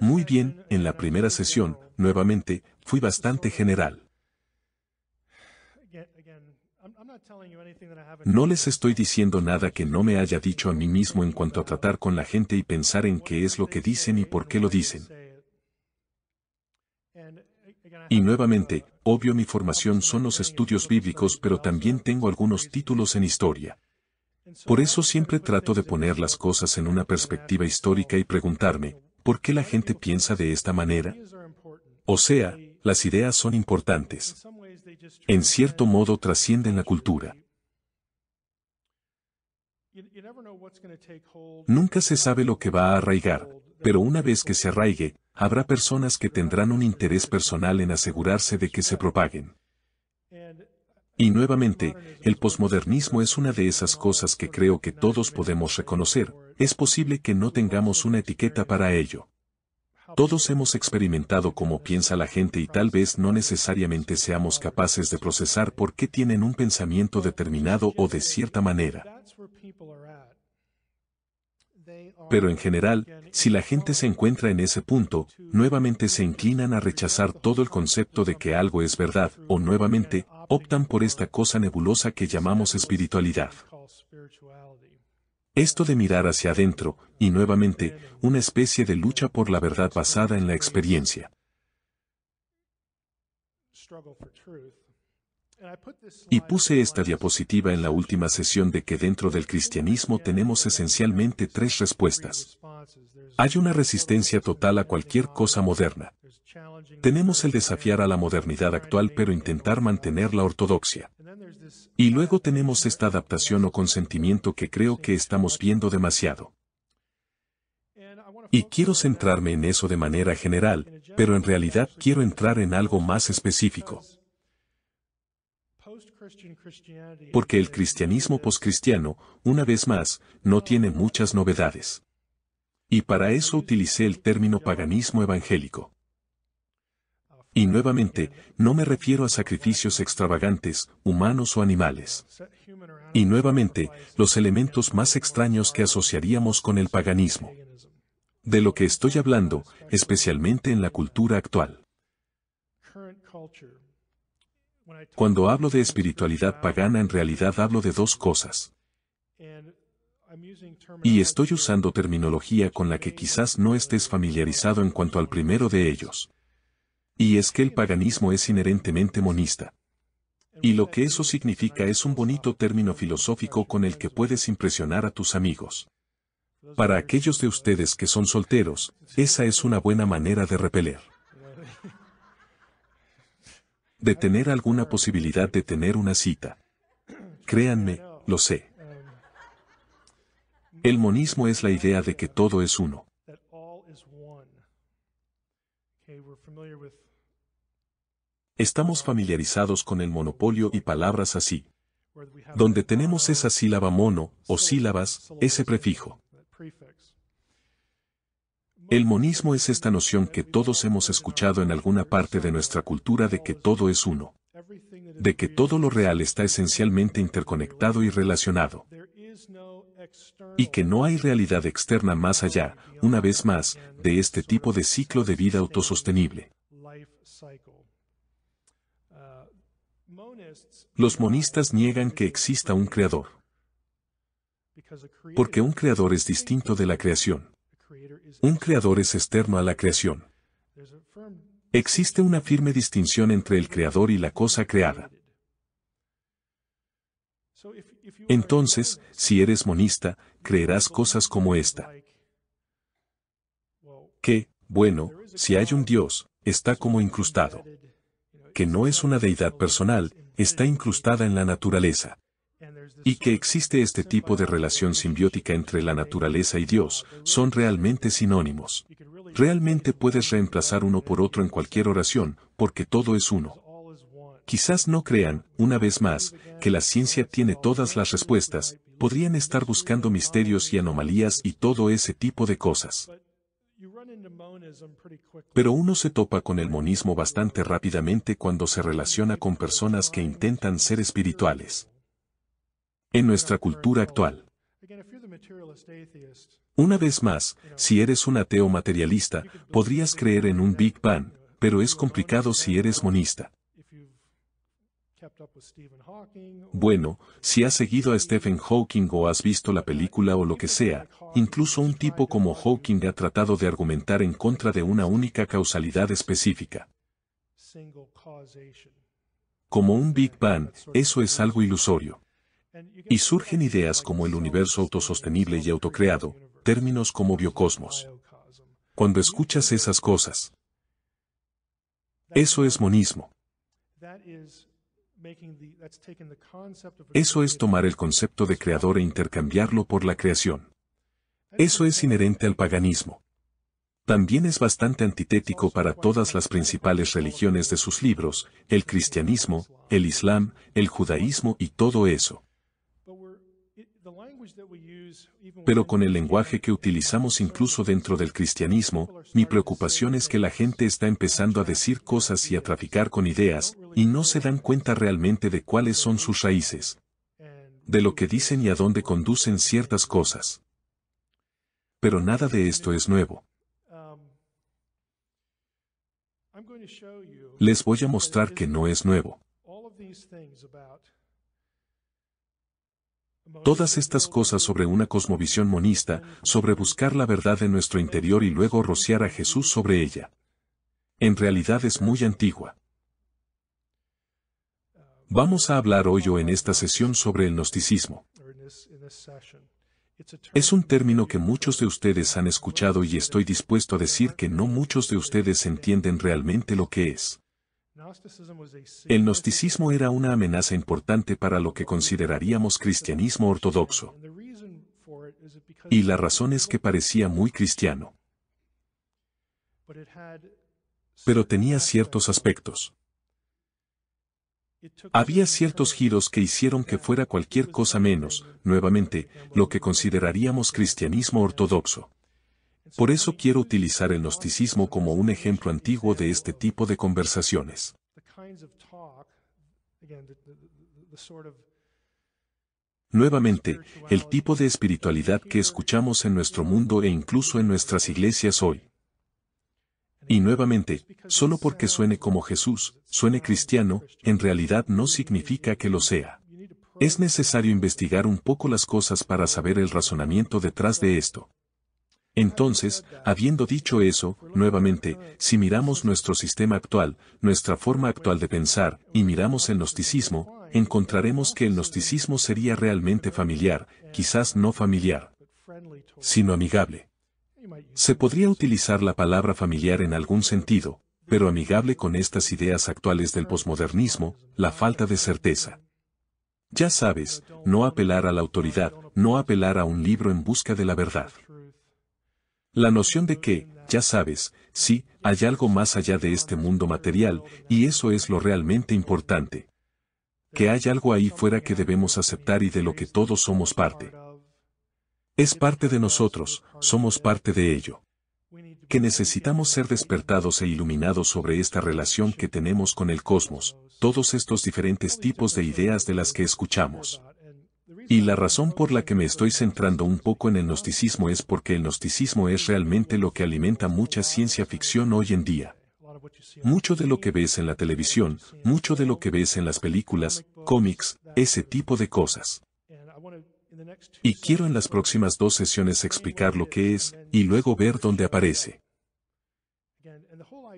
Muy bien, en la primera sesión, nuevamente, fui bastante general. No les estoy diciendo nada que no me haya dicho a mí mismo en cuanto a tratar con la gente y pensar en qué es lo que dicen y por qué lo dicen. Y nuevamente, obvio mi formación son los estudios bíblicos, pero también tengo algunos títulos en historia. Por eso siempre trato de poner las cosas en una perspectiva histórica y preguntarme, ¿por qué la gente piensa de esta manera? O sea, las ideas son importantes. En cierto modo trascienden la cultura. Nunca se sabe lo que va a arraigar, pero una vez que se arraigue, habrá personas que tendrán un interés personal en asegurarse de que se propaguen. Y nuevamente, el posmodernismo es una de esas cosas que creo que todos podemos reconocer. Es posible que no tengamos una etiqueta para ello. Todos hemos experimentado cómo piensa la gente y tal vez no necesariamente seamos capaces de procesar por qué tienen un pensamiento determinado o de cierta manera. Pero en general, si la gente se encuentra en ese punto, nuevamente se inclinan a rechazar todo el concepto de que algo es verdad, o nuevamente, optan por esta cosa nebulosa que llamamos espiritualidad. Esto de mirar hacia adentro, y nuevamente, una especie de lucha por la verdad basada en la experiencia. Y puse esta diapositiva en la última sesión de que dentro del cristianismo tenemos esencialmente tres respuestas. Hay una resistencia total a cualquier cosa moderna. Tenemos el desafiar a la modernidad actual pero intentar mantener la ortodoxia. Y luego tenemos esta adaptación o consentimiento que creo que estamos viendo demasiado. Y quiero centrarme en eso de manera general, pero en realidad quiero entrar en algo más específico. Porque el cristianismo poscristiano, una vez más, no tiene muchas novedades. Y para eso utilicé el término paganismo evangélico. Y nuevamente, no me refiero a sacrificios extravagantes, humanos o animales. Y nuevamente, los elementos más extraños que asociaríamos con el paganismo. De lo que estoy hablando, especialmente en la cultura actual. Cuando hablo de espiritualidad pagana en realidad hablo de dos cosas. Y estoy usando terminología con la que quizás no estés familiarizado en cuanto al primero de ellos. Y es que el paganismo es inherentemente monista. Y lo que eso significa es un bonito término filosófico con el que puedes impresionar a tus amigos. Para aquellos de ustedes que son solteros, esa es una buena manera de repeler. De tener alguna posibilidad de tener una cita. Créanme, lo sé. El monismo es la idea de que todo es uno. Estamos familiarizados con el monopolio y palabras así. Donde tenemos esa sílaba mono, o sílabas, ese prefijo. El monismo es esta noción que todos hemos escuchado en alguna parte de nuestra cultura de que todo es uno. De que todo lo real está esencialmente interconectado y relacionado. Y que no hay realidad externa más allá, una vez más, de este tipo de ciclo de vida autosostenible. Los monistas niegan que exista un creador. Porque un creador es distinto de la creación. Un creador es externo a la creación. Existe una firme distinción entre el creador y la cosa creada. Entonces, si eres monista, creerás cosas como esta. Que, bueno, si hay un Dios, está como incrustado. Que no es una deidad personal, está incrustada en la naturaleza. Y que existe este tipo de relación simbiótica entre la naturaleza y Dios, son realmente sinónimos. Realmente puedes reemplazar uno por otro en cualquier oración, porque todo es uno. Quizás no crean, una vez más, que la ciencia tiene todas las respuestas, podrían estar buscando misterios y anomalías y todo ese tipo de cosas. Pero uno se topa con el monismo bastante rápidamente cuando se relaciona con personas que intentan ser espirituales. En nuestra cultura actual. Una vez más, si eres un ateo materialista, podrías creer en un Big Bang, pero es complicado si eres monista. Bueno, si has seguido a Stephen Hawking o has visto la película o lo que sea, incluso un tipo como Hawking ha tratado de argumentar en contra de una única causalidad específica. Como un Big Bang, eso es algo ilusorio. Y surgen ideas como el universo autosostenible y autocreado, términos como biocosmos. Cuando escuchas esas cosas, eso es monismo. Eso es tomar el concepto de creador e intercambiarlo por la creación. Eso es inherente al paganismo. También es bastante antitético para todas las principales religiones de sus libros, el cristianismo, el islam, el judaísmo y todo eso. Pero con el lenguaje que utilizamos incluso dentro del cristianismo, mi preocupación es que la gente está empezando a decir cosas y a traficar con ideas, y no se dan cuenta realmente de cuáles son sus raíces, de lo que dicen y a dónde conducen ciertas cosas. Pero nada de esto es nuevo. Les voy a mostrar que no es nuevo. Todas estas cosas sobre una cosmovisión monista, sobre buscar la verdad en nuestro interior y luego rociar a Jesús sobre ella. En realidad es muy antigua. Vamos a hablar hoy o en esta sesión sobre el gnosticismo. Es un término que muchos de ustedes han escuchado y estoy dispuesto a decir que no muchos de ustedes entienden realmente lo que es. El gnosticismo era una amenaza importante para lo que consideraríamos cristianismo ortodoxo. Y la razón es que parecía muy cristiano. Pero tenía ciertos aspectos. Había ciertos giros que hicieron que fuera cualquier cosa menos, nuevamente, lo que consideraríamos cristianismo ortodoxo. Por eso quiero utilizar el gnosticismo como un ejemplo antiguo de este tipo de conversaciones. Nuevamente, el tipo de espiritualidad que escuchamos en nuestro mundo e incluso en nuestras iglesias hoy. Y nuevamente, solo porque suene como Jesús, suene cristiano, en realidad no significa que lo sea. Es necesario investigar un poco las cosas para saber el razonamiento detrás de esto. Entonces, habiendo dicho eso, nuevamente, si miramos nuestro sistema actual, nuestra forma actual de pensar, y miramos el gnosticismo, encontraremos que el gnosticismo sería realmente familiar, quizás no familiar, sino amigable. Se podría utilizar la palabra familiar en algún sentido, pero amigable con estas ideas actuales del posmodernismo, la falta de certeza. Ya sabes, no apelar a la autoridad, no apelar a un libro en busca de la verdad. La noción de que, ya sabes, sí, hay algo más allá de este mundo material, y eso es lo realmente importante. Que hay algo ahí fuera que debemos aceptar y de lo que todos somos parte. Es parte de nosotros, somos parte de ello. Que necesitamos ser despertados e iluminados sobre esta relación que tenemos con el cosmos, todos estos diferentes tipos de ideas de las que escuchamos. Y la razón por la que me estoy centrando un poco en el gnosticismo es porque el gnosticismo es realmente lo que alimenta mucha ciencia ficción hoy en día. Mucho de lo que ves en la televisión, mucho de lo que ves en las películas, cómics, ese tipo de cosas. Y quiero en las próximas 2 sesiones explicar lo que es, y luego ver dónde aparece.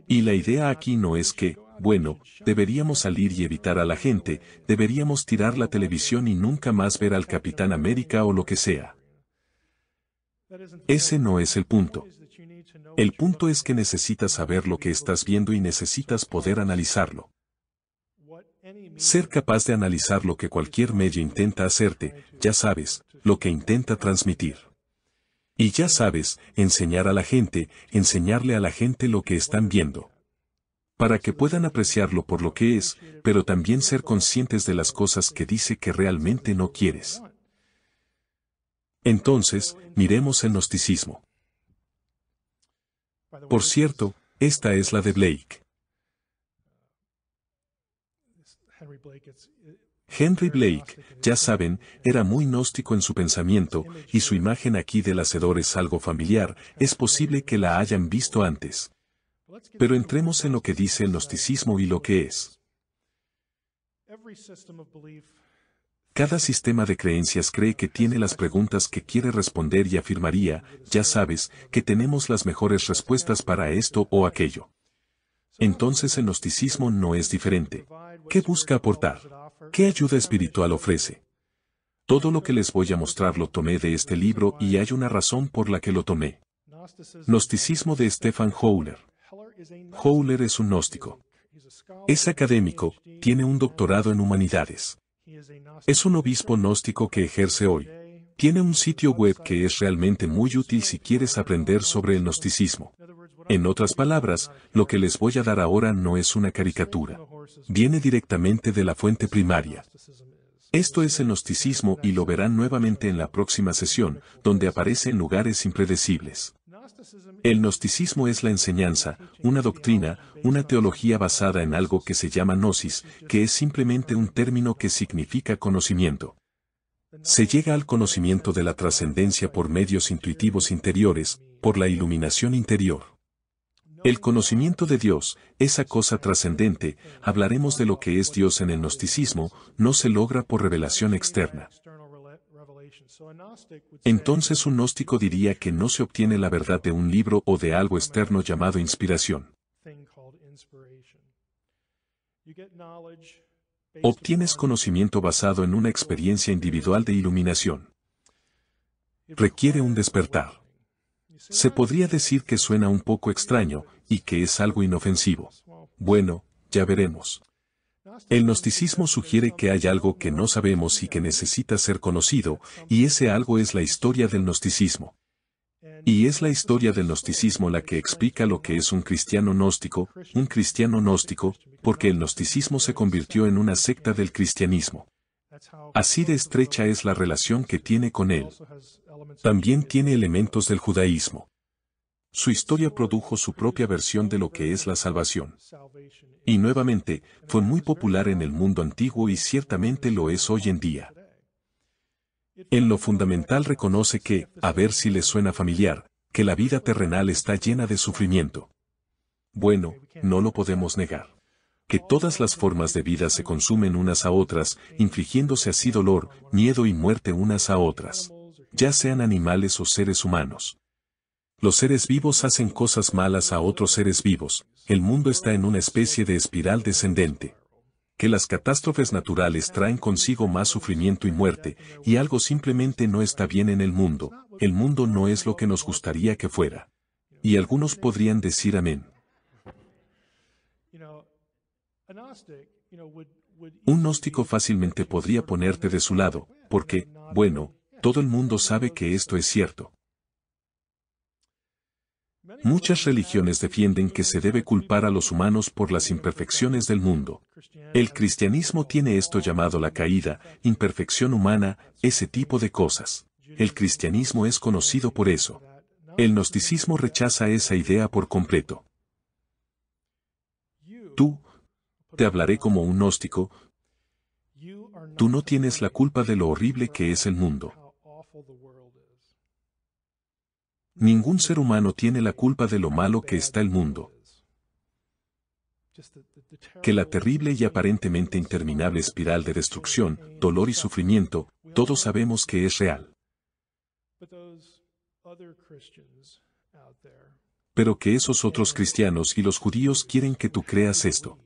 Y la idea aquí no es que, bueno, deberíamos salir y evitar a la gente, deberíamos tirar la televisión y nunca más ver al Capitán América o lo que sea. Ese no es el punto. El punto es que necesitas saber lo que estás viendo y necesitas poder analizarlo. Ser capaz de analizar lo que cualquier medio intenta hacerte, ya sabes, lo que intenta transmitir. Y ya sabes, enseñar a la gente, enseñarle a la gente lo que están viendo. Para que puedan apreciarlo por lo que es, pero también ser conscientes de las cosas que dice que realmente no quieres. Entonces, miremos el gnosticismo. Por cierto, esta es la de Blake. Henry Blake, ya saben, era muy gnóstico en su pensamiento, y su imagen aquí del hacedor es algo familiar, es posible que la hayan visto antes. Pero entremos en lo que dice el gnosticismo y lo que es. Cada sistema de creencias cree que tiene las preguntas que quiere responder y afirmaría, ya sabes, que tenemos las mejores respuestas para esto o aquello. Entonces el gnosticismo no es diferente. ¿Qué busca aportar? ¿Qué ayuda espiritual ofrece? Todo lo que les voy a mostrar lo tomé de este libro y hay una razón por la que lo tomé. Gnosticismo de Stefan Howler. Howler es un gnóstico. Es académico, tiene un doctorado en humanidades. Es un obispo gnóstico que ejerce hoy. Tiene un sitio web que es realmente muy útil si quieres aprender sobre el gnosticismo. En otras palabras, lo que les voy a dar ahora no es una caricatura. Viene directamente de la fuente primaria. Esto es el gnosticismo y lo verán nuevamente en la próxima sesión, donde aparece en lugares impredecibles. El gnosticismo es la enseñanza, una doctrina, una teología basada en algo que se llama gnosis, que es simplemente un término que significa conocimiento. Se llega al conocimiento de la trascendencia por medios intuitivos interiores, por la iluminación interior. El conocimiento de Dios, esa cosa trascendente, hablaremos de lo que es Dios en el gnosticismo, no se logra por revelación externa. Entonces un gnóstico diría que no se obtiene la verdad de un libro o de algo externo llamado inspiración. Obtienes conocimiento basado en una experiencia individual de iluminación. Requiere un despertar. Se podría decir que suena un poco extraño, y que es algo inofensivo. Bueno, ya veremos. El gnosticismo sugiere que hay algo que no sabemos y que necesita ser conocido, y ese algo es la historia del gnosticismo. Y es la historia del gnosticismo la que explica lo que es un cristiano gnóstico, porque el gnosticismo se convirtió en una secta del cristianismo. Así de estrecha es la relación que tiene con él. También tiene elementos del judaísmo. Su historia produjo su propia versión de lo que es la salvación. Y nuevamente, fue muy popular en el mundo antiguo y ciertamente lo es hoy en día. En lo fundamental reconoce que, a ver si les suena familiar, que la vida terrenal está llena de sufrimiento. Bueno, no lo podemos negar. Que todas las formas de vida se consumen unas a otras, infligiéndose así dolor, miedo y muerte unas a otras. Ya sean animales o seres humanos. Los seres vivos hacen cosas malas a otros seres vivos, el mundo está en una especie de espiral descendente. Que las catástrofes naturales traen consigo más sufrimiento y muerte, y algo simplemente no está bien en el mundo no es lo que nos gustaría que fuera. Y algunos podrían decir amén. Un gnóstico fácilmente podría ponerte de su lado, porque, bueno, todo el mundo sabe que esto es cierto. Muchas religiones defienden que se debe culpar a los humanos por las imperfecciones del mundo. El cristianismo tiene esto llamado la caída, imperfección humana, ese tipo de cosas. El cristianismo es conocido por eso. El gnosticismo rechaza esa idea por completo. Tú, te hablaré como un gnóstico, tú no tienes la culpa de lo horrible que es el mundo. Ningún ser humano tiene la culpa de lo malo que está el mundo. Que la terrible y aparentemente interminable espiral de destrucción, dolor y sufrimiento, todos sabemos que es real. Pero que esos otros cristianos y los judíos quieren que tú creas esto.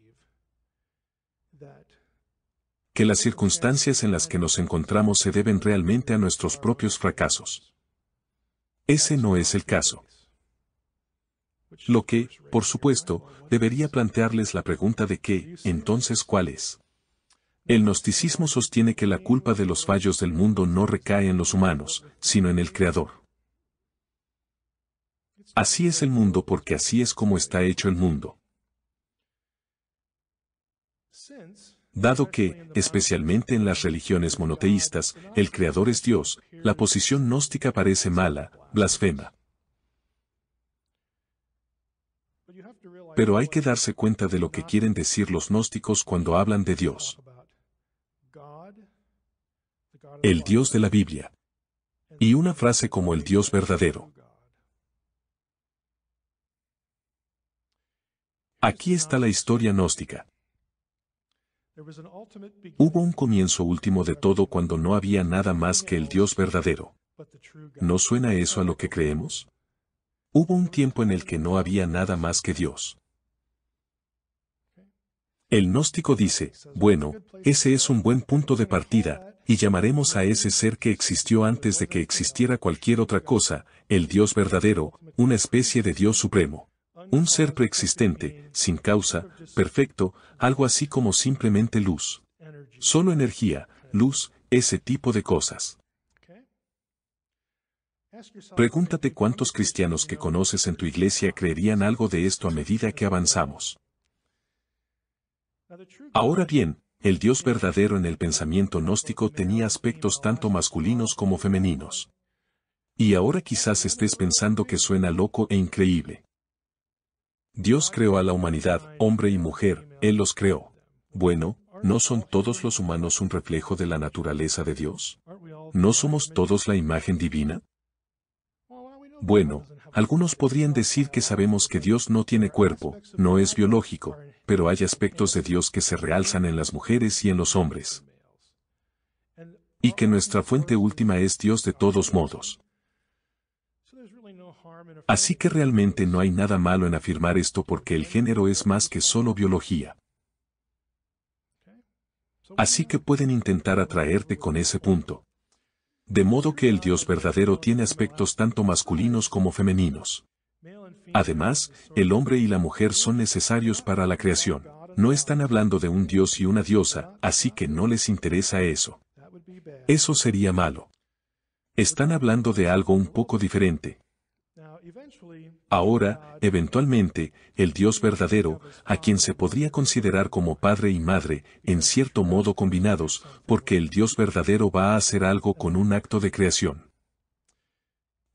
Que las circunstancias en las que nos encontramos se deben realmente a nuestros propios fracasos. Ese no es el caso. Lo que, por supuesto, debería plantearles la pregunta de qué, entonces, ¿cuál es? El gnosticismo sostiene que la culpa de los fallos del mundo no recae en los humanos, sino en el Creador. Así es el mundo porque así es como está hecho el mundo. Dado que, especialmente en las religiones monoteístas, el Creador es Dios, la posición gnóstica parece mala, blasfema. Pero hay que darse cuenta de lo que quieren decir los gnósticos cuando hablan de Dios. el Dios de la Biblia. Y una frase como el Dios verdadero. Aquí está la historia gnóstica. Hubo un comienzo último de todo cuando no había nada más que el Dios verdadero. ¿No suena eso a lo que creemos? Hubo un tiempo en el que no había nada más que Dios. El gnóstico dice, bueno, ese es un buen punto de partida, y llamaremos a ese ser que existió antes de que existiera cualquier otra cosa, el Dios verdadero, una especie de Dios supremo. Un ser preexistente, sin causa, perfecto, algo así como simplemente luz. Solo energía, luz, ese tipo de cosas. Pregúntate cuántos cristianos que conoces en tu iglesia creerían algo de esto a medida que avanzamos. Ahora bien, el Dios verdadero en el pensamiento gnóstico tenía aspectos tanto masculinos como femeninos. Y ahora quizás estés pensando que suena loco e increíble. Dios creó a la humanidad, hombre y mujer, Él los creó. Bueno, ¿no son todos los humanos un reflejo de la naturaleza de Dios? ¿No somos todos la imagen divina? Bueno, algunos podrían decir que sabemos que Dios no tiene cuerpo, no es biológico, pero hay aspectos de Dios que se realzan en las mujeres y en los hombres. Y que nuestra fuente última es Dios de todos modos. Así que realmente no hay nada malo en afirmar esto porque el género es más que solo biología. Así que pueden intentar atraerte con ese punto. De modo que el Dios verdadero tiene aspectos tanto masculinos como femeninos. Además, el hombre y la mujer son necesarios para la creación. No están hablando de un dios y una diosa, así que no les interesa eso. Eso sería malo. Están hablando de algo un poco diferente. Ahora, eventualmente, el Dios verdadero, a quien se podría considerar como padre y madre, en cierto modo combinados, porque el Dios verdadero va a hacer algo con un acto de creación.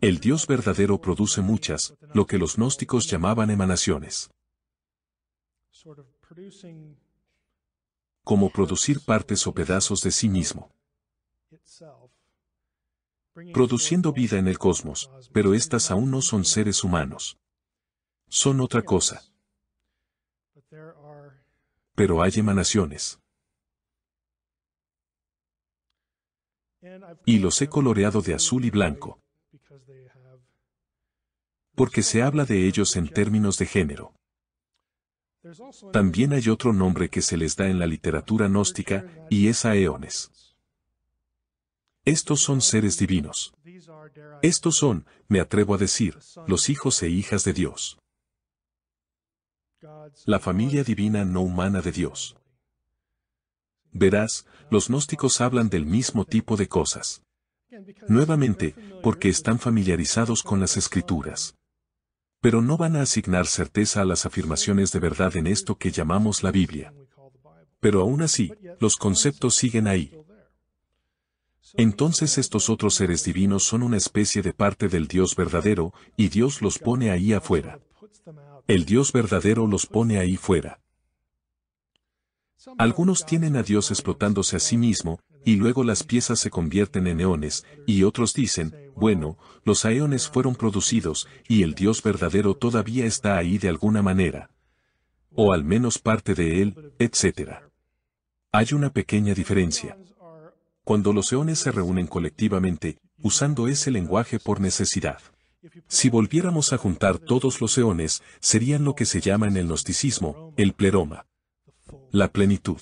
El Dios verdadero produce muchas, lo que los gnósticos llamaban emanaciones. Como producir partes o pedazos de sí mismo. Produciendo vida en el cosmos, pero estas aún no son seres humanos. Son otra cosa. Pero hay emanaciones. Y los he coloreado de azul y blanco. Porque se habla de ellos en términos de género. También hay otro nombre que se les da en la literatura gnóstica, y es aeones. Estos son seres divinos. Estos son, me atrevo a decir, los hijos e hijas de Dios. La familia divina no humana de Dios. Verás, los gnósticos hablan del mismo tipo de cosas. Nuevamente, porque están familiarizados con las escrituras. Pero no van a asignar certeza a las afirmaciones de verdad en esto que llamamos la Biblia. Pero aún así, los conceptos siguen ahí. Entonces estos otros seres divinos son una especie de parte del Dios verdadero, y Dios los pone ahí afuera. El Dios verdadero los pone ahí fuera. Algunos tienen a Dios explotándose a sí mismo, y luego las piezas se convierten en eones, y otros dicen, bueno, los aeones fueron producidos, y el Dios verdadero todavía está ahí de alguna manera. O al menos parte de él, etc. Hay una pequeña diferencia. Cuando los eones se reúnen colectivamente, usando ese lenguaje por necesidad. Si volviéramos a juntar todos los eones, serían lo que se llama en el gnosticismo, el pleroma. La plenitud.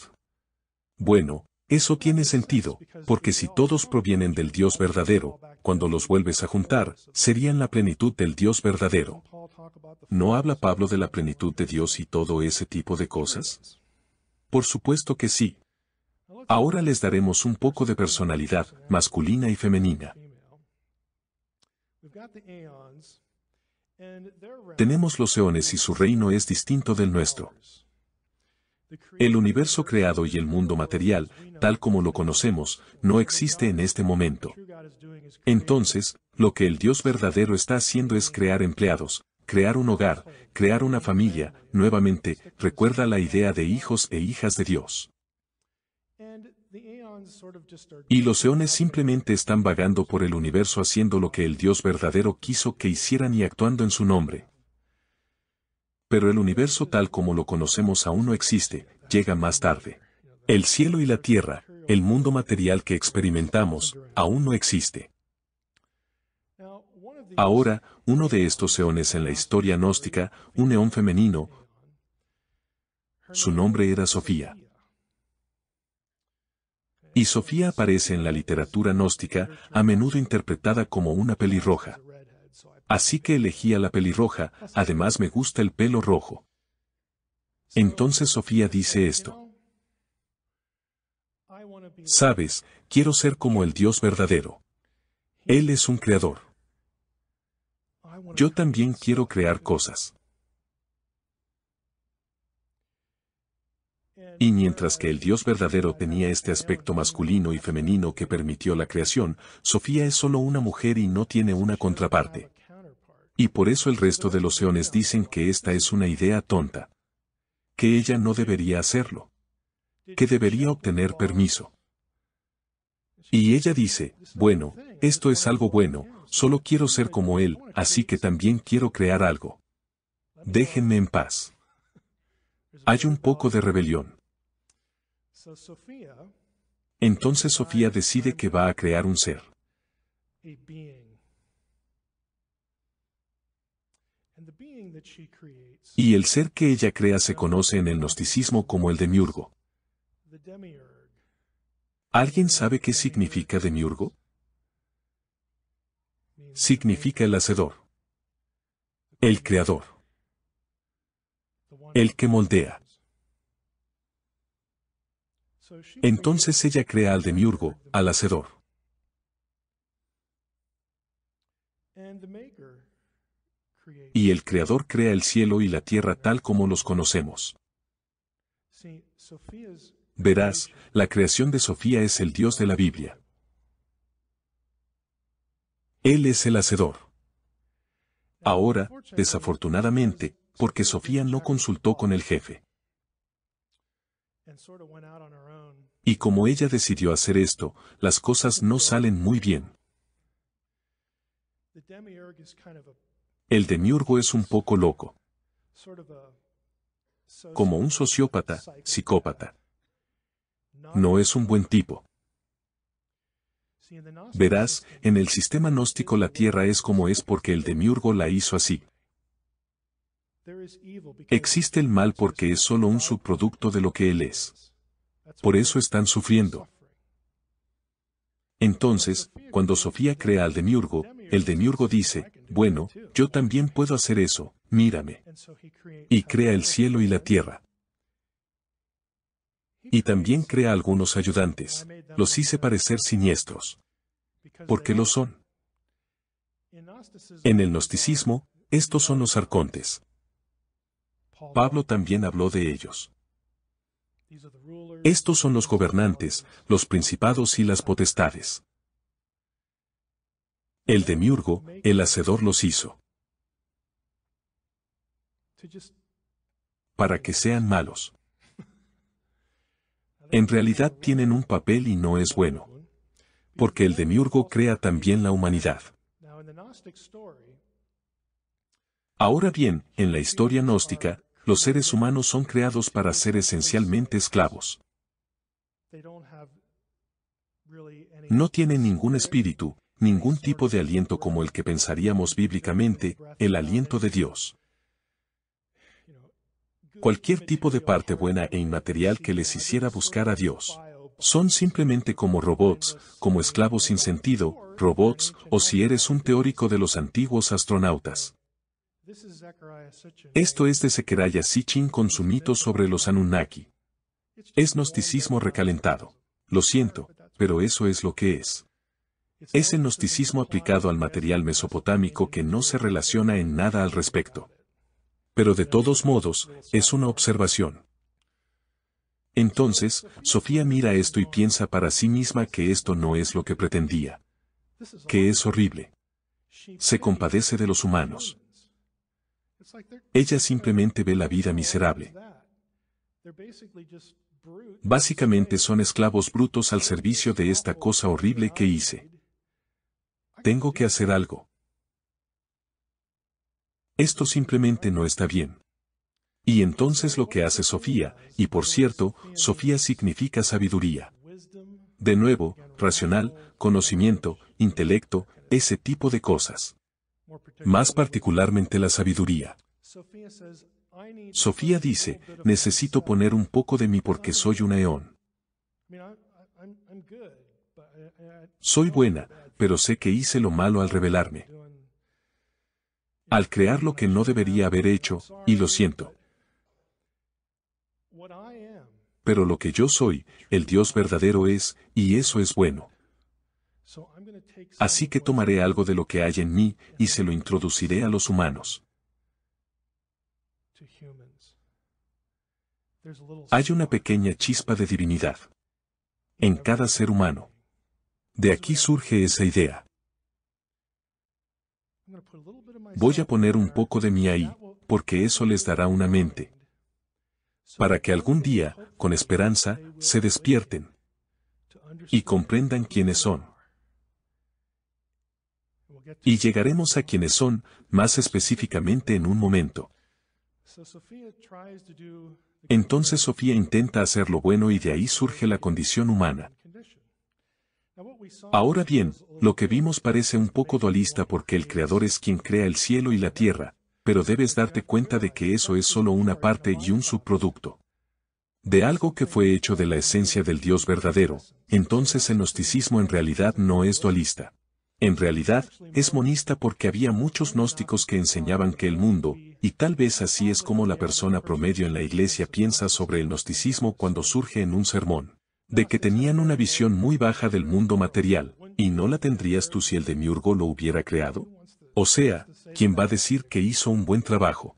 Bueno, eso tiene sentido, porque si todos provienen del Dios verdadero, cuando los vuelves a juntar, serían la plenitud del Dios verdadero. ¿No habla Pablo de la plenitud de Dios y todo ese tipo de cosas? Por supuesto que sí. Ahora les daremos un poco de personalidad, masculina y femenina. Tenemos los eones y su reino es distinto del nuestro. El universo creado y el mundo material, tal como lo conocemos, no existe en este momento. Entonces, lo que el Dios verdadero está haciendo es crear empleados, crear un hogar, crear una familia, nuevamente, recuerda la idea de hijos e hijas de Dios. Y los eones simplemente están vagando por el universo haciendo lo que el Dios verdadero quiso que hicieran y actuando en su nombre. Pero el universo tal como lo conocemos aún no existe, llega más tarde. El cielo y la tierra, el mundo material que experimentamos, aún no existe. Ahora, uno de estos eones en la historia gnóstica, un eón femenino, su nombre era Sofía. Y Sofía aparece en la literatura gnóstica, a menudo interpretada como una pelirroja. Así que elegí a la pelirroja, además me gusta el pelo rojo. Entonces Sofía dice esto. Sabes, quiero ser como el Dios verdadero. Él es un creador. Yo también quiero crear cosas. Y mientras que el Dios verdadero tenía este aspecto masculino y femenino que permitió la creación, Sofía es solo una mujer y no tiene una contraparte. Y por eso el resto de los eones dicen que esta es una idea tonta. Que ella no debería hacerlo. Que debería obtener permiso. Y ella dice, bueno, esto es algo bueno, solo quiero ser como él, así que también quiero crear algo. Déjenme en paz. Hay un poco de rebelión. Entonces Sofía decide que va a crear un ser. Y el ser que ella crea se conoce en el gnosticismo como el demiurgo. ¿Alguien sabe qué significa demiurgo? Significa el hacedor. El creador. El que moldea. Entonces ella crea al demiurgo, al hacedor. Y el creador crea el cielo y la tierra tal como los conocemos. Verás, la creación de Sofía es el Dios de la Biblia. Él es el hacedor. Ahora, desafortunadamente, porque Sofía no consultó con el jefe. Y como ella decidió hacer esto, las cosas no salen muy bien. El demiurgo es un poco loco. Como un sociópata, psicópata. No es un buen tipo. Verás, en el sistema gnóstico la tierra es como es porque el demiurgo la hizo así. Existe el mal porque es solo un subproducto de lo que él es. Por eso están sufriendo. Entonces, cuando Sofía crea al demiurgo, el demiurgo dice, bueno, yo también puedo hacer eso, mírame. Y crea el cielo y la tierra. Y también crea algunos ayudantes. Los hice parecer siniestros. Porque lo son. En el gnosticismo, estos son los arcontes. Pablo también habló de ellos. Estos son los gobernantes, los principados y las potestades. El demiurgo, el hacedor los hizo. Para que sean malos. En realidad tienen un papel y no es bueno. Porque el demiurgo crea también la humanidad. Ahora bien, en la historia gnóstica, los seres humanos son creados para ser esencialmente esclavos. No tienen ningún espíritu, ningún tipo de aliento como el que pensaríamos bíblicamente, el aliento de Dios. Cualquier tipo de parte buena e inmaterial que les hiciera buscar a Dios. Son simplemente como robots, como esclavos sin sentido, robots, o si eres un teórico de los antiguos astronautas. Esto es de Zecharia Sitchin con su mito sobre los Anunnaki. Es gnosticismo recalentado. Lo siento, pero eso es lo que es. Es el gnosticismo aplicado al material mesopotámico que no se relaciona en nada al respecto. Pero de todos modos, es una observación. Entonces, Sofía mira esto y piensa para sí misma que esto no es lo que pretendía. Que es horrible. Se compadece de los humanos. Ella simplemente ve la vida miserable. Básicamente son esclavos brutos al servicio de esta cosa horrible que hice. Tengo que hacer algo. Esto simplemente no está bien. Y entonces lo que hace Sofía, y por cierto, Sofía significa sabiduría. De nuevo, racional, conocimiento, intelecto, ese tipo de cosas. Más particularmente la sabiduría. Sofía dice, necesito poner un poco de mí porque soy un eón. Soy buena, pero sé que hice lo malo al rebelarme. Al crear lo que no debería haber hecho, y lo siento. Pero lo que yo soy, el Dios verdadero es, y eso es bueno. Así que tomaré algo de lo que hay en mí, y se lo introduciré a los humanos. Hay una pequeña chispa de divinidad en cada ser humano. De aquí surge esa idea. Voy a poner un poco de mí ahí, porque eso les dará una mente. Para que algún día, con esperanza, se despierten y comprendan quiénes son. Y llegaremos a quiénes son, más específicamente en un momento. Entonces Sofía intenta hacer lo bueno y de ahí surge la condición humana. Ahora bien, lo que vimos parece un poco dualista porque el Creador es quien crea el cielo y la tierra, pero debes darte cuenta de que eso es solo una parte y un subproducto de algo que fue hecho de la esencia del Dios verdadero. Entonces el gnosticismo en realidad no es dualista. En realidad, es monista porque había muchos gnósticos que enseñaban que el mundo, y tal vez así es como la persona promedio en la iglesia piensa sobre el gnosticismo cuando surge en un sermón, de que tenían una visión muy baja del mundo material, y no la tendrías tú si el demiurgo lo hubiera creado. O sea, ¿quién va a decir que hizo un buen trabajo?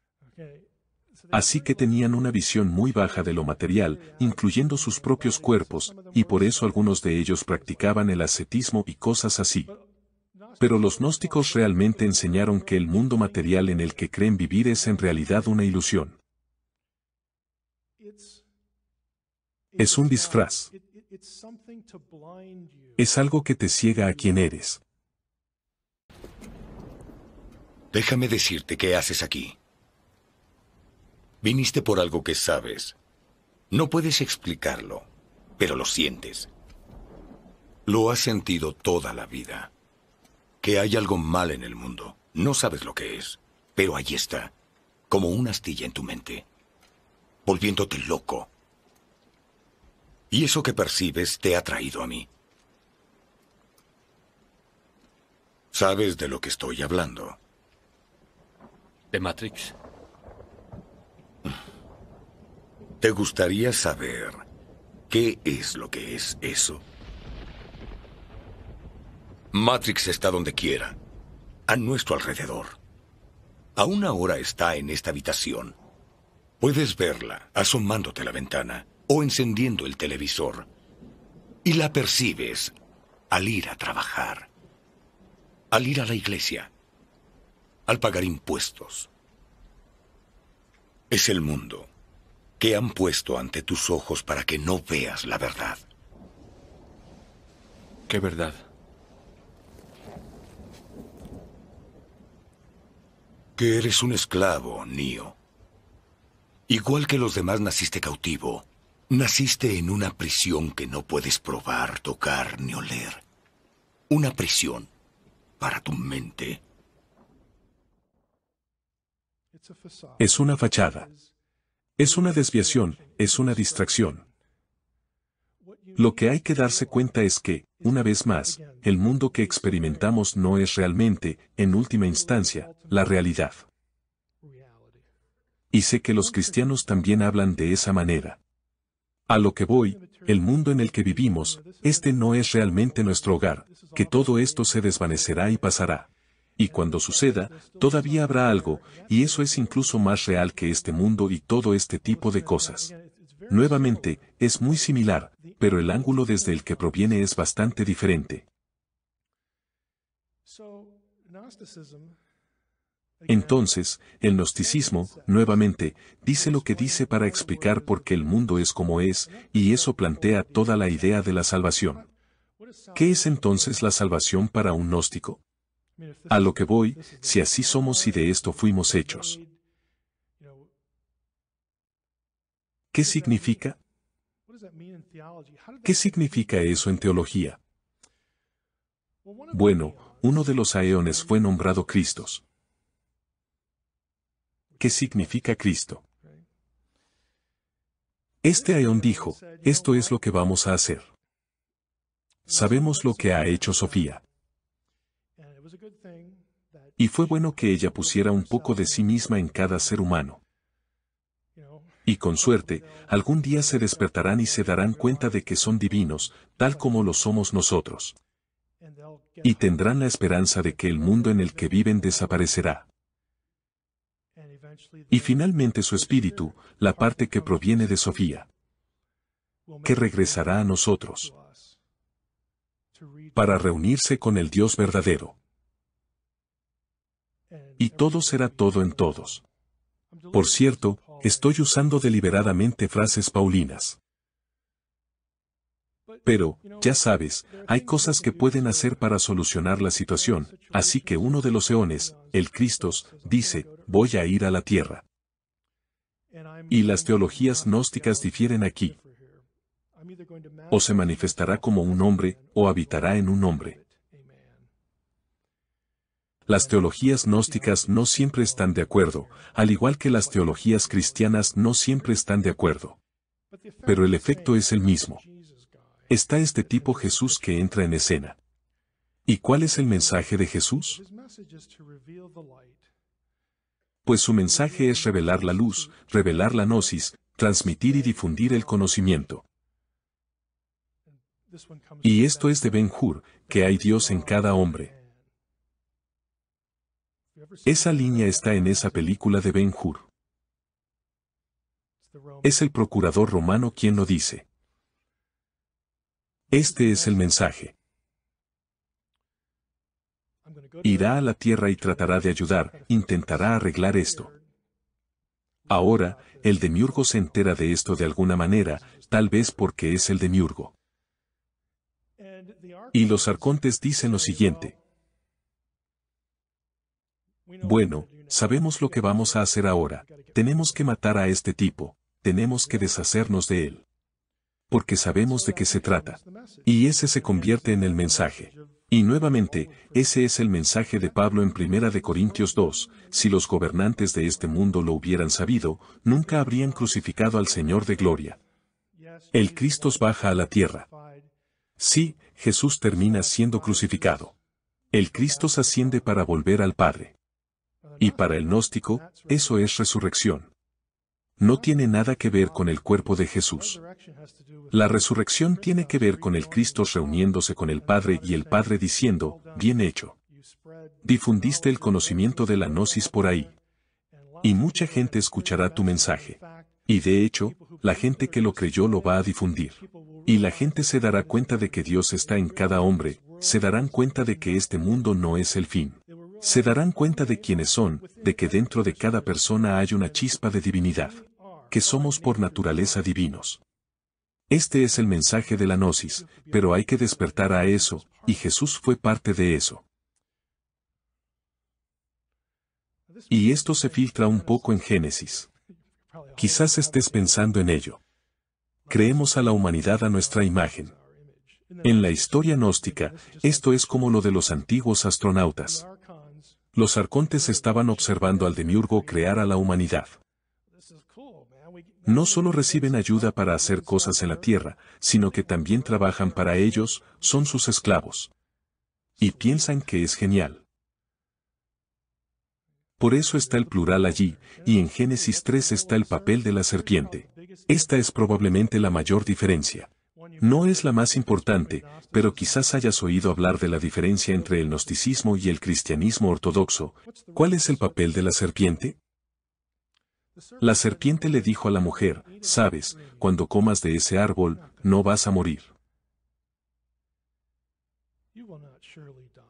Así que tenían una visión muy baja de lo material, incluyendo sus propios cuerpos, y por eso algunos de ellos practicaban el ascetismo y cosas así. Pero los gnósticos realmente enseñaron que el mundo material en el que creen vivir es en realidad una ilusión. Es un disfraz. Es algo que te ciega a quien eres. Déjame decirte qué haces aquí. Viniste por algo que sabes. No puedes explicarlo, pero lo sientes. Lo has sentido toda la vida. Que hay algo mal en el mundo. No sabes lo que es, pero ahí está, como una astilla en tu mente, volviéndote loco. Y eso que percibes te ha traído a mí. ¿Sabes de lo que estoy hablando? ¿De Matrix? ¿Te gustaría saber qué es lo que es eso? Matrix está donde quiera, a nuestro alrededor. Aún ahora está en esta habitación. Puedes verla asomándote a la ventana o encendiendo el televisor. Y la percibes al ir a trabajar, al ir a la iglesia, al pagar impuestos. Es el mundo que han puesto ante tus ojos para que no veas la verdad. ¿Qué verdad? Que eres un esclavo, Neo. Igual que los demás naciste cautivo. Naciste en una prisión que no puedes probar, tocar ni oler. Una prisión para tu mente. Es una fachada. Es una desviación, es una distracción. Lo que hay que darse cuenta es que, una vez más, el mundo que experimentamos no es realmente, en última instancia, la realidad. Y sé que los cristianos también hablan de esa manera. A lo que voy, el mundo en el que vivimos, este no es realmente nuestro hogar, que todo esto se desvanecerá y pasará. Y cuando suceda, todavía habrá algo, y eso es incluso más real que este mundo y todo este tipo de cosas. Nuevamente, es muy similar, pero el ángulo desde el que proviene es bastante diferente. Entonces, el gnosticismo, nuevamente, dice lo que dice para explicar por qué el mundo es como es, y eso plantea toda la idea de la salvación. ¿Qué es entonces la salvación para un gnóstico? A lo que voy, si así somos y de esto fuimos hechos. ¿Qué significa? ¿Qué significa eso en teología? Bueno, uno de los aeones fue nombrado Cristos. ¿Qué significa Cristo? Este aeón dijo, esto es lo que vamos a hacer. Sabemos lo que ha hecho Sofía. Y fue bueno que ella pusiera un poco de sí misma en cada ser humano. Y con suerte, algún día se despertarán y se darán cuenta de que son divinos, tal como lo somos nosotros. Y tendrán la esperanza de que el mundo en el que viven desaparecerá. Y finalmente su espíritu, la parte que proviene de Sofía, que regresará a nosotros, para reunirse con el Dios verdadero. Y todo será todo en todos. Por cierto, estoy usando deliberadamente frases paulinas. Pero, ya sabes, hay cosas que pueden hacer para solucionar la situación, así que uno de los eones, el Cristos, dice, voy a ir a la tierra. Y las teologías gnósticas difieren aquí. O se manifestará como un hombre, o habitará en un hombre. Las teologías gnósticas no siempre están de acuerdo, al igual que las teologías cristianas no siempre están de acuerdo. Pero el efecto es el mismo. Está este tipo Jesús que entra en escena. ¿Y cuál es el mensaje de Jesús? Pues su mensaje es revelar la luz, revelar la gnosis, transmitir y difundir el conocimiento. Y esto es de Ben-Hur, que hay Dios en cada hombre. Esa línea está en esa película de Ben-Hur. Es el procurador romano quien lo dice. Este es el mensaje. Irá a la tierra y tratará de ayudar, intentará arreglar esto. Ahora, el demiurgo se entera de esto de alguna manera, tal vez porque es el demiurgo. Y los arcontes dicen lo siguiente. Bueno, sabemos lo que vamos a hacer ahora, tenemos que matar a este tipo, tenemos que deshacernos de él. Porque sabemos de qué se trata. Y ese se convierte en el mensaje. Y nuevamente, ese es el mensaje de Pablo en 1 de Corintios 2, si los gobernantes de este mundo lo hubieran sabido, nunca habrían crucificado al Señor de gloria. El Cristo baja a la tierra. Sí, Jesús termina siendo crucificado. El Cristo asciende para volver al Padre. Y para el gnóstico, eso es resurrección. No tiene nada que ver con el cuerpo de Jesús. La resurrección tiene que ver con el Cristo reuniéndose con el Padre y el Padre diciendo, bien hecho. Difundiste el conocimiento de la gnosis por ahí. Y mucha gente escuchará tu mensaje. Y de hecho, la gente que lo creyó lo va a difundir. Y la gente se dará cuenta de que Dios está en cada hombre, se darán cuenta de que este mundo no es el fin. Se darán cuenta de quiénes son, de que dentro de cada persona hay una chispa de divinidad. Que somos por naturaleza divinos. Este es el mensaje de la gnosis, pero hay que despertar a eso, y Jesús fue parte de eso. Y esto se filtra un poco en Génesis. Quizás estés pensando en ello. Creemos a la humanidad a nuestra imagen. En la historia gnóstica, esto es como lo de los antiguos astronautas. Los arcontes estaban observando al demiurgo crear a la humanidad. No solo reciben ayuda para hacer cosas en la tierra, sino que también trabajan para ellos, son sus esclavos. Y piensan que es genial. Por eso está el plural allí, y en Génesis 3 está el papel de la serpiente. Esta es probablemente la mayor diferencia. No es la más importante, pero quizás hayas oído hablar de la diferencia entre el gnosticismo y el cristianismo ortodoxo. ¿Cuál es el papel de la serpiente? La serpiente le dijo a la mujer, sabes, cuando comas de ese árbol, no vas a morir.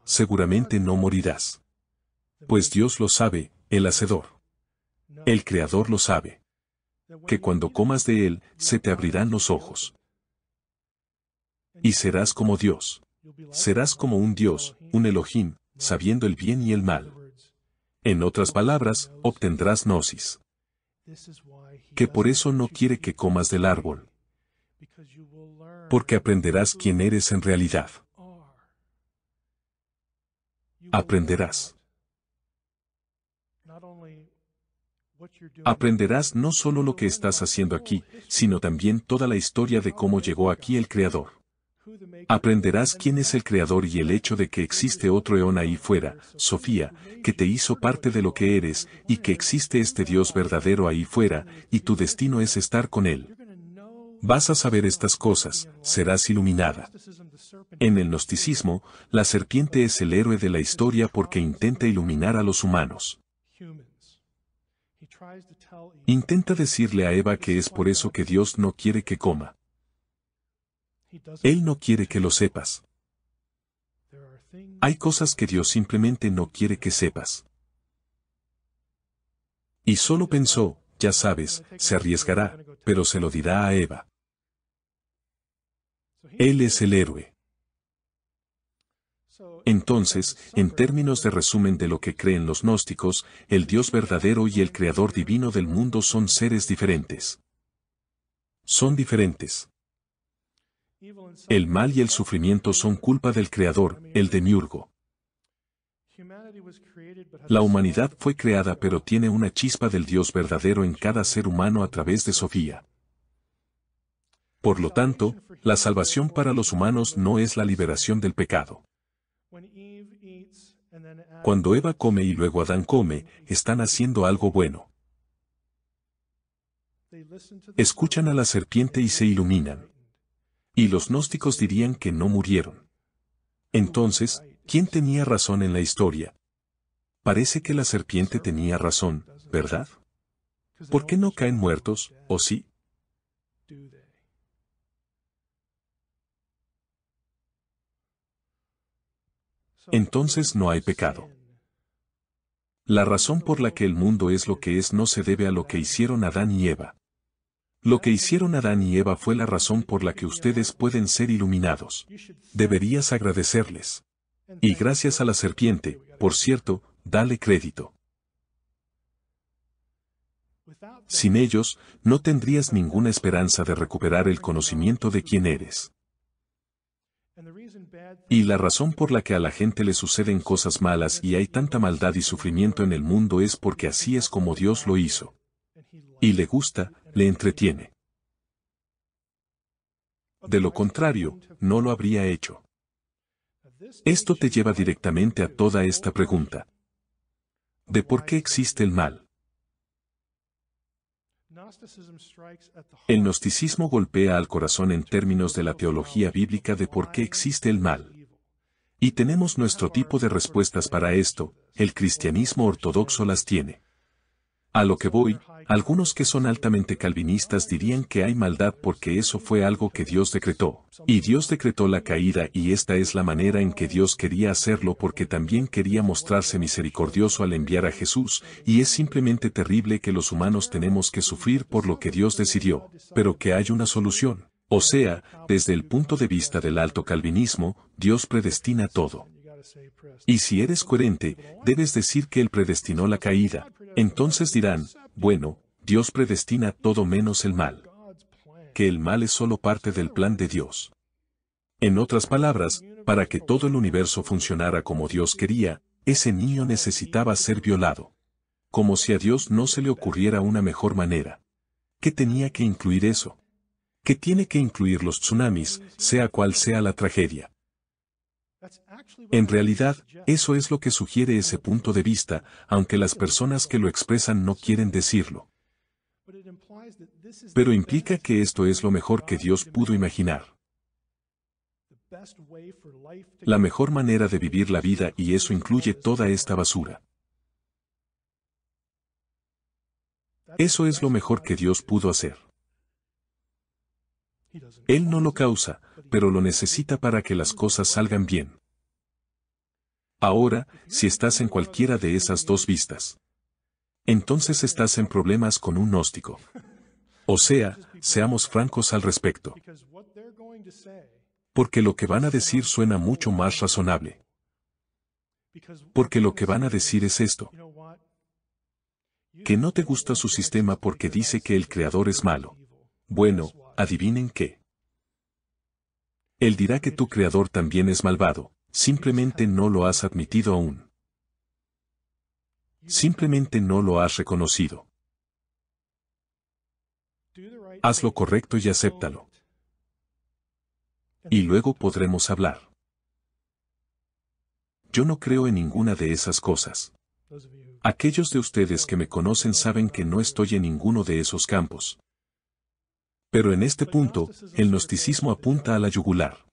Seguramente no morirás. Pues Dios lo sabe, el Hacedor. El Creador lo sabe. Que cuando comas de él, se te abrirán los ojos. Y serás como Dios. Serás como un Dios, un Elohim, sabiendo el bien y el mal. En otras palabras, obtendrás gnosis. Que por eso no quiere que comas del árbol. Porque aprenderás quién eres en realidad. Aprenderás. Aprenderás no solo lo que estás haciendo aquí, sino también toda la historia de cómo llegó aquí el Creador. Aprenderás quién es el Creador y el hecho de que existe otro eón ahí fuera, Sofía, que te hizo parte de lo que eres, y que existe este Dios verdadero ahí fuera, y tu destino es estar con Él. Vas a saber estas cosas, serás iluminada. En el gnosticismo, la serpiente es el héroe de la historia porque intenta iluminar a los humanos. Intenta decirle a Eva que es por eso que Dios no quiere que coma. Él no quiere que lo sepas. Hay cosas que Dios simplemente no quiere que sepas. Y solo pensó, ya sabes, se arriesgará, pero se lo dirá a Eva. Él es el héroe. Entonces, en términos de resumen de lo que creen los gnósticos, el Dios verdadero y el Creador divino del mundo son seres diferentes. Son diferentes. El mal y el sufrimiento son culpa del Creador, el demiurgo. La humanidad fue creada pero tiene una chispa del Dios verdadero en cada ser humano a través de Sofía. Por lo tanto, la salvación para los humanos no es la liberación del pecado. Cuando Eva come y luego Adán come, están haciendo algo bueno. Escuchan a la serpiente y se iluminan. Y los gnósticos dirían que no murieron. Entonces, ¿quién tenía razón en la historia? Parece que la serpiente tenía razón, ¿verdad? ¿Por qué no caen muertos, o sí? Entonces no hay pecado. La razón por la que el mundo es lo que es no se debe a lo que hicieron Adán y Eva. Lo que hicieron Adán y Eva fue la razón por la que ustedes pueden ser iluminados. Deberías agradecerles. Y gracias a la serpiente, por cierto, dale crédito. Sin ellos, no tendrías ninguna esperanza de recuperar el conocimiento de quién eres. Y la razón por la que a la gente le suceden cosas malas y hay tanta maldad y sufrimiento en el mundo es porque así es como Dios lo hizo. Y le gusta, le entretiene. De lo contrario, no lo habría hecho. Esto te lleva directamente a toda esta pregunta. ¿De por qué existe el mal? El gnosticismo golpea al corazón en términos de la teología bíblica de por qué existe el mal. Y tenemos nuestro tipo de respuestas para esto, el cristianismo ortodoxo las tiene. A lo que voy, algunos que son altamente calvinistas dirían que hay maldad porque eso fue algo que Dios decretó. Y Dios decretó la caída y esta es la manera en que Dios quería hacerlo porque también quería mostrarse misericordioso al enviar a Jesús, y es simplemente terrible que los humanos tenemos que sufrir por lo que Dios decidió, pero que hay una solución. O sea, desde el punto de vista del alto calvinismo, Dios predestina todo. Y si eres coherente, debes decir que Él predestinó la caída. Entonces dirán, bueno, Dios predestina todo menos el mal. Que el mal es solo parte del plan de Dios. En otras palabras, para que todo el universo funcionara como Dios quería, ese niño necesitaba ser violado. Como si a Dios no se le ocurriera una mejor manera. ¿Qué tenía que incluir eso? ¿Qué tiene que incluir los tsunamis, sea cual sea la tragedia? En realidad, eso es lo que sugiere ese punto de vista, aunque las personas que lo expresan no quieren decirlo. Pero implica que esto es lo mejor que Dios pudo imaginar. La mejor manera de vivir la vida y eso incluye toda esta basura. Eso es lo mejor que Dios pudo hacer. Él no lo causa, pero lo necesita para que las cosas salgan bien. Ahora, si estás en cualquiera de esas dos vistas, entonces estás en problemas con un gnóstico. O sea, seamos francos al respecto. Porque lo que van a decir suena mucho más razonable. Porque lo que van a decir es esto: que no te gusta su sistema porque dice que el creador es malo. Bueno, adivinen qué. Él dirá que tu creador también es malvado, simplemente no lo has admitido aún. Simplemente no lo has reconocido. Haz lo correcto y acéptalo. Y luego podremos hablar. Yo no creo en ninguna de esas cosas. Aquellos de ustedes que me conocen saben que no estoy en ninguno de esos campos. Pero en este punto, el gnosticismo apunta a la yugular.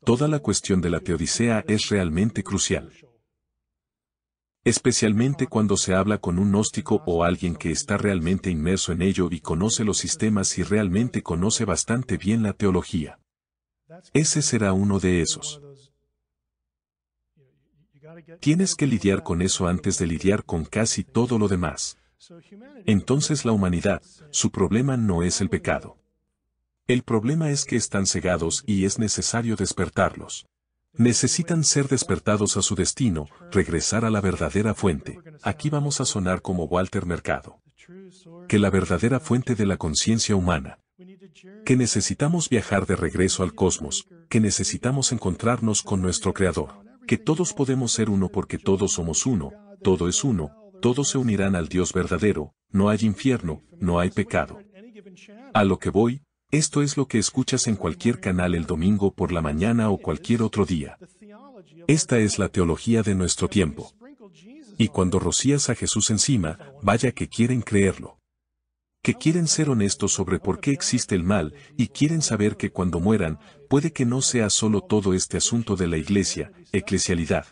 Toda la cuestión de la teodicea es realmente crucial. Especialmente cuando se habla con un gnóstico o alguien que está realmente inmerso en ello y conoce los sistemas y realmente conoce bastante bien la teología. Ese será uno de esos. Tienes que lidiar con eso antes de lidiar con casi todo lo demás. Entonces la humanidad, su problema no es el pecado. El problema es que están cegados y es necesario despertarlos. Necesitan ser despertados a su destino, regresar a la verdadera fuente. Aquí vamos a sonar como Walter Mercado. Que la verdadera fuente de la conciencia humana. Que necesitamos viajar de regreso al cosmos, que necesitamos encontrarnos con nuestro Creador. Que todos podemos ser uno porque todos somos uno, todo es uno, todos se unirán al Dios verdadero, no hay infierno, no hay pecado. A lo que voy, esto es lo que escuchas en cualquier canal el domingo por la mañana o cualquier otro día. Esta es la teología de nuestro tiempo. Y cuando rocías a Jesús encima, vaya que quieren creerlo. Que quieren ser honestos sobre por qué existe el mal, y quieren saber que cuando mueran, puede que no sea solo todo este asunto de la iglesia, eclesialidad,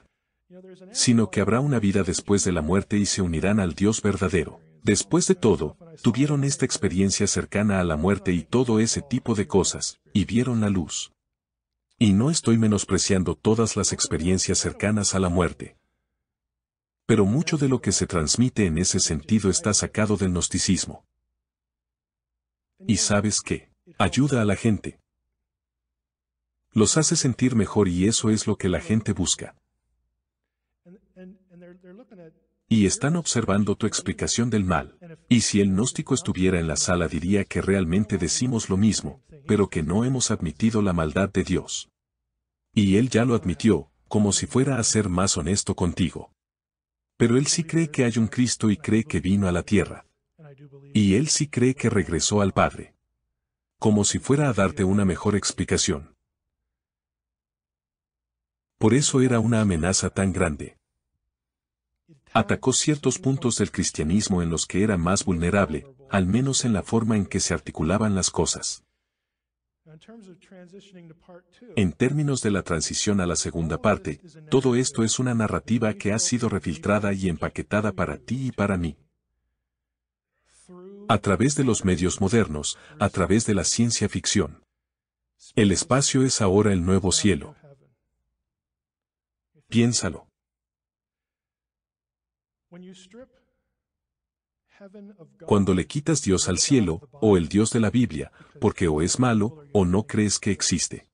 sino que habrá una vida después de la muerte y se unirán al Dios verdadero. Después de todo, tuvieron esta experiencia cercana a la muerte y todo ese tipo de cosas, y vieron la luz. Y no estoy menospreciando todas las experiencias cercanas a la muerte. Pero mucho de lo que se transmite en ese sentido está sacado del gnosticismo. ¿Y sabes qué? Ayuda a la gente. Los hace sentir mejor y eso es lo que la gente busca. Y están observando tu explicación del mal. Y si el gnóstico estuviera en la sala diría que realmente decimos lo mismo, pero que no hemos admitido la maldad de Dios. Y él ya lo admitió, como si fuera a ser más honesto contigo. Pero él sí cree que hay un Cristo y cree que vino a la tierra. Y él sí cree que regresó al Padre. Como si fuera a darte una mejor explicación. Por eso era una amenaza tan grande. Atacó ciertos puntos del cristianismo en los que era más vulnerable, al menos en la forma en que se articulaban las cosas. En términos de la transición a la segunda parte, todo esto es una narrativa que ha sido refiltrada y empaquetada para ti y para mí. A través de los medios modernos, a través de la ciencia ficción. El espacio es ahora el nuevo cielo. Piénsalo. Cuando le quitas Dios al cielo, o el Dios de la Biblia, porque o es malo, o no crees que existe.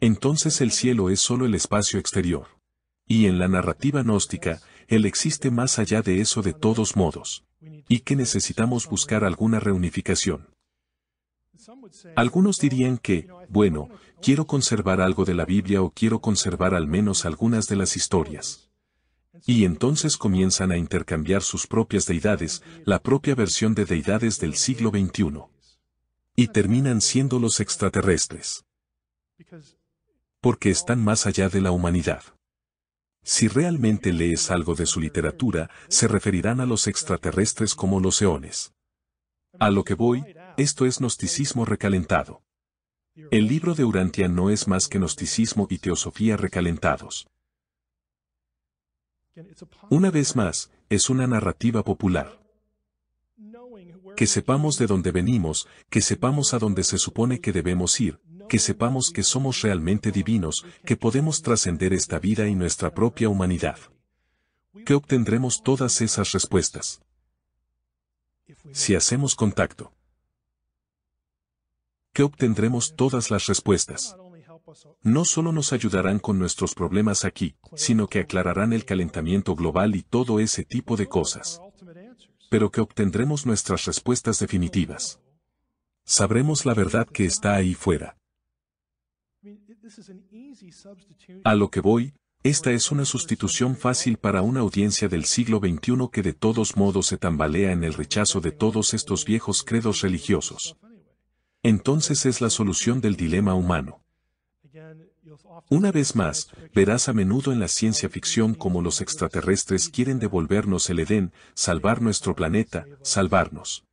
Entonces el cielo es solo el espacio exterior. Y en la narrativa gnóstica, Él existe más allá de eso de todos modos. Y que necesitamos buscar alguna reunificación. Algunos dirían que, bueno, quiero conservar algo de la Biblia o quiero conservar al menos algunas de las historias. Y entonces comienzan a intercambiar sus propias deidades, la propia versión de deidades del siglo XXI. Y terminan siendo los extraterrestres. Porque están más allá de la humanidad. Si realmente lees algo de su literatura, se referirán a los extraterrestres como los eones. A lo que voy, esto es gnosticismo recalentado. El libro de Urantia no es más que gnosticismo y teosofía recalentados. Una vez más, es una narrativa popular. Que sepamos de dónde venimos, que sepamos a dónde se supone que debemos ir, que sepamos que somos realmente divinos, que podemos trascender esta vida y nuestra propia humanidad. que obtendremos todas esas respuestas. Si hacemos contacto, que obtendremos todas las respuestas. No solo nos ayudarán con nuestros problemas aquí, sino que aclararán el calentamiento global y todo ese tipo de cosas. Pero que obtendremos nuestras respuestas definitivas. Sabremos la verdad que está ahí fuera. A lo que voy, esta es una sustitución fácil para una audiencia del siglo XXI que de todos modos se tambalea en el rechazo de todos estos viejos credos religiosos. Entonces es la solución del dilema humano. Una vez más, verás a menudo en la ciencia ficción cómo los extraterrestres quieren devolvernos el Edén, salvar nuestro planeta, salvarnos.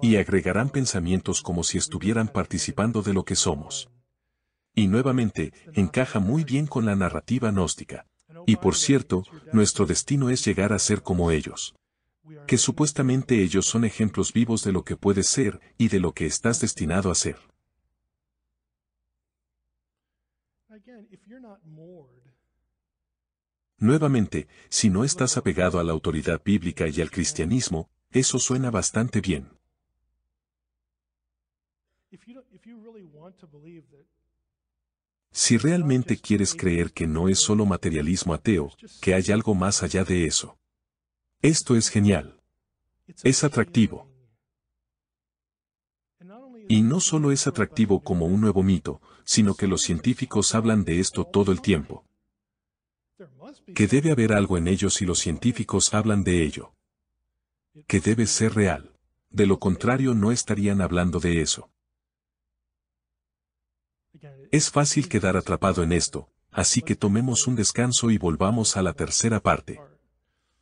Y agregarán pensamientos como si estuvieran participando de lo que somos. Y nuevamente, encaja muy bien con la narrativa gnóstica. Y por cierto, nuestro destino es llegar a ser como ellos. Que supuestamente ellos son ejemplos vivos de lo que puedes ser y de lo que estás destinado a ser. Nuevamente, si no estás apegado a la autoridad bíblica y al cristianismo, eso suena bastante bien. Si realmente quieres creer que no es solo materialismo ateo, que hay algo más allá de eso. Esto es genial. Es atractivo. Y no solo es atractivo como un nuevo mito, sino que los científicos hablan de esto todo el tiempo. Que debe haber algo en ellos y los científicos hablan de ello. Que debe ser real. De lo contrario no estarían hablando de eso. Es fácil quedar atrapado en esto, así que tomemos un descanso y volvamos a la tercera parte.